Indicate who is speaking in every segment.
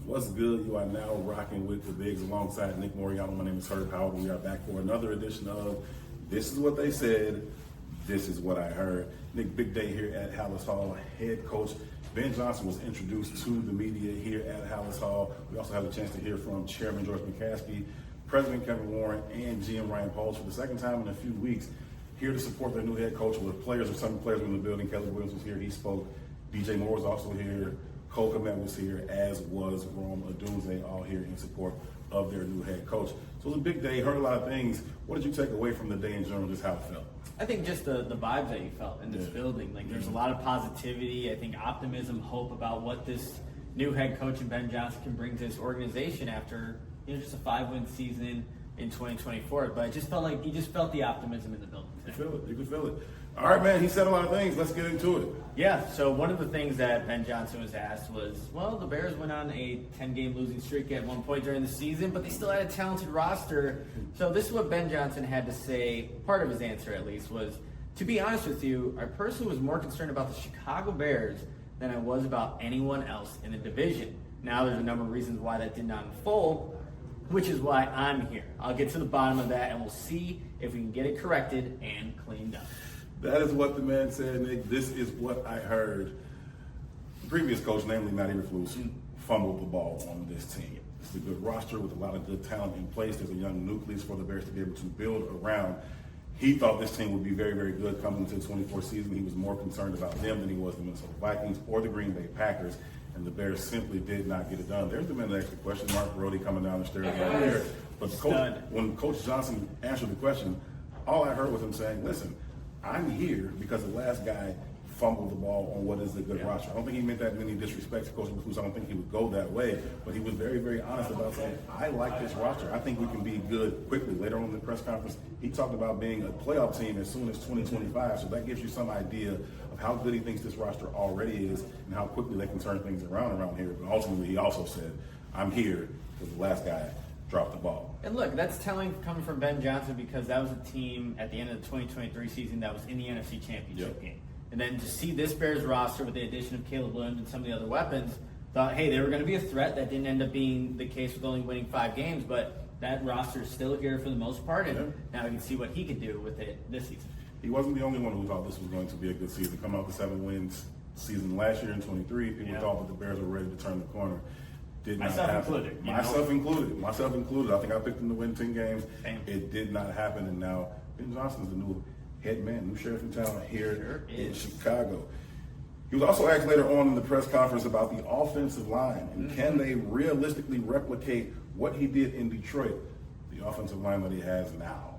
Speaker 1: What's good? You are now rocking with the Bigs alongside Nick Moreano. My name is Herb Howard. We are back for another edition of This Is What They Said, This Is What I Heard. Nick, big day here at Halas Hall. Head coach Ben Johnson was introduced to the media here at Halas Hall. We also had a chance to hear from Chairman George McCaskey, President Kevin Warren, and GM Ryan Pauls for the second time in a few weeks here to support their new head coach. With players, or some players were in the building. Kelly Williams was here. He spoke. DJ Moore was also here. Cole Kmet was here, as was Rome Odunze, all here in support of their new head coach. So it was a big day, heard a lot of things. What did you take away from the day in general, just how it felt?
Speaker 2: I think just the vibes that you felt in this building. Like, there's a lot of positivity, I think optimism, hope about what this new head coach and Ben Johnson can bring to this organization after just a 5-win season in 2024. But I just felt like you just felt the optimism in the building today.
Speaker 1: You could feel it. All right, man, he said a lot of things. Let's get into it.
Speaker 2: Yeah, so one of the things that Ben Johnson was asked was, well, the Bears went on a 10-game losing streak at one point during the season, but they still had a talented roster. So this is what Ben Johnson had to say. Part of his answer, at least, was, to be honest with you, I personally was more concerned about the Chicago Bears than I was about anyone else in the division. Now, there's a number of reasons why that did not unfold, which is why I'm here. I'll get to the bottom of that, and we'll see if we can get it corrected and cleaned up.
Speaker 1: That is what the man said, Nick. This is what I heard. The previous coach, namely Matty Riflus, fumbled the ball on this team. It's a good roster with a lot of good talent in place. There's a young nucleus for the Bears to be able to build around. He thought this team would be very, very good coming into the 24 season. He was more concerned about them than he was the Minnesota Vikings or the Green Bay Packers, and the Bears simply did not get it done. There's the man that asked the question, Mark Brody coming down the stairs right there. But when Coach Johnson answered the question, all I heard was him saying, listen, I'm here because the last guy fumbled the ball on what is a good roster. I don't think he meant that in any disrespect to Coach Riflus. I don't think he would go that way, but he was very, very honest about saying, I like this roster. I think we can be good quickly. Later on in the press conference, he talked about being a playoff team as soon as 2025, so that gives you some idea of how good he thinks this roster already is and how quickly they can turn things around here. But ultimately, he also said, I'm here because the last guy dropped the ball.
Speaker 2: And look, that's telling coming from Ben Johnson, because that was a team at the end of the 2023 season that was in the NFC Championship game. And then to see this Bears roster with the addition of Caleb Williams and some of the other weapons, thought, hey, they were going to be a threat. That didn't end up being the case with only winning 5 games, but that roster is still here for the most part, and now we can see what he can do with it this season.
Speaker 1: He wasn't the only one who thought this was going to be a good season. Coming off the 7 wins season last year in 23, people thought that the Bears were ready to turn the corner. Did not happen. Myself included. I think I picked them to win 10 games. It did not happen, and now Ben Johnson's the new head man, new sheriff in town here in Chicago. He was also asked later on in the press conference about the offensive line, and can they realistically replicate what he did in Detroit, the offensive line that he has now?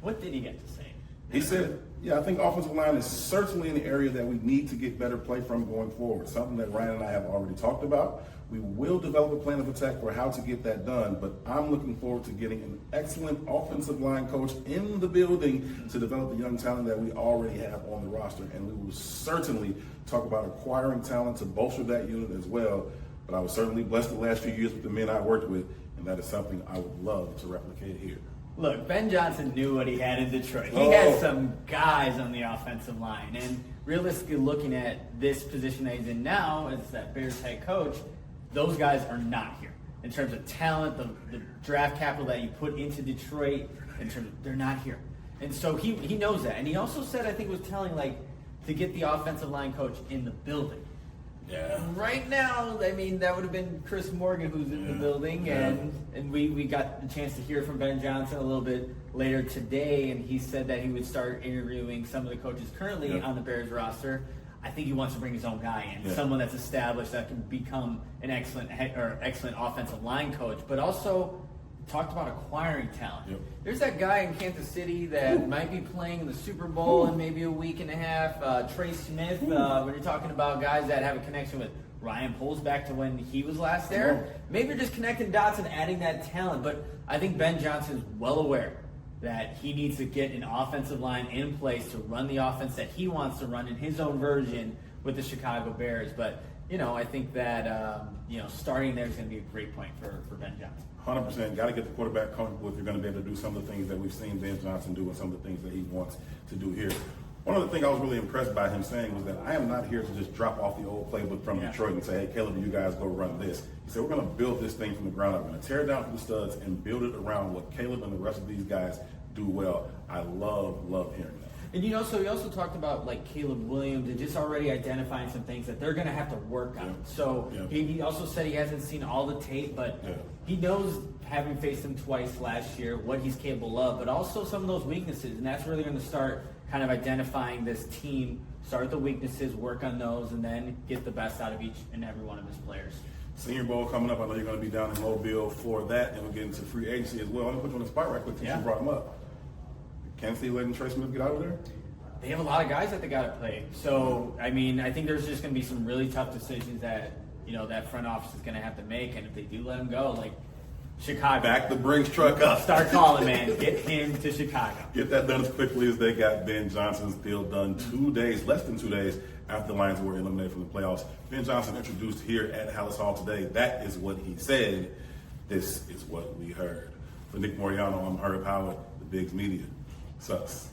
Speaker 2: What did he get to say?
Speaker 1: He said, I think offensive line is certainly an area that we need to get better play from going forward, something that Ryan and I have already talked about. We will develop a plan of attack for how to get that done, but I'm looking forward to getting an excellent offensive line coach in the building to develop the young talent that we already have on the roster. And we will certainly talk about acquiring talent to bolster that unit as well. But I was certainly blessed the last few years with the men I worked with, and that is something I would love to replicate here.
Speaker 2: Look, Ben Johnson knew what he had in Detroit. He had some guys on the offensive line. And realistically, looking at this position that he's in now as that Bears head coach, those guys are not here. In terms of talent, the draft capital that you put into Detroit, they're not here. And so he knows that. And he also said, I think was telling, to get the offensive line coach in the building.
Speaker 1: Yeah.
Speaker 2: Right now, I mean, that would have been Chris Morgan who's in the building, and we got the chance to hear from Ben Johnson a little bit later today, and he said that he would start interviewing some of the coaches currently on the Bears roster. I think he wants to bring his own guy in, someone that's established that can become an excellent offensive line coach, but also talked about acquiring talent. There's that guy in Kansas City that might be playing in the Super Bowl in maybe a week and a half, Trey Smith, when you're talking about guys that have a connection with Ryan Poles back to when he was last there. Maybe you're just connecting dots and adding that talent, but I think Ben Johnson's well aware that he needs to get an offensive line in place to run the offense that he wants to run in his own version with the Chicago Bears. But, I think that, starting there is going to be a great point for Ben Johnson.
Speaker 1: 100%. Got to get the quarterback comfortable if you're going to be able to do some of the things that we've seen Ben Johnson do and some of the things that he wants to do here. One of the things I was really impressed by him saying was that I am not here to just drop off the old playbook from Detroit and say, hey, Caleb, you guys go run this. He said, we're going to build this thing from the ground up. We're going to tear it down from the studs and build it around what Caleb and the rest of these guys do well. I love hearing that.
Speaker 2: And so he also talked about like Caleb Williams and just already identifying some things that they're going to have to work on. So he also said he hasn't seen all the tape, but he knows, having faced him twice last year, what he's capable of, but also some of those weaknesses. And that's really going to start kind of identifying this team, start with the weaknesses, work on those, and then get the best out of each and every one of his players.
Speaker 1: Senior Bowl coming up. I know you're going to be down in Mobile for that, and we'll get into free agency as well. I'm going to put you on the spot right quick since you brought him up. Kansas City letting Trey Smith get out of there?
Speaker 2: They have a lot of guys that they got to play. So, I mean, I think there's just going to be some really tough decisions that, that front office is going to have to make. And if they do let him go, like Chicago.
Speaker 1: Back the Brinks truck up.
Speaker 2: Start calling, man. Get him to Chicago.
Speaker 1: Get that done as quickly as they got Ben Johnson's deal done 2 days, less than 2 days after the Lions were eliminated from the playoffs. Ben Johnson introduced here at Halas Hall today. That is what he said. This is what we heard. For Nick Moreano, I'm Herb Howard, the Bigs Media. Sus.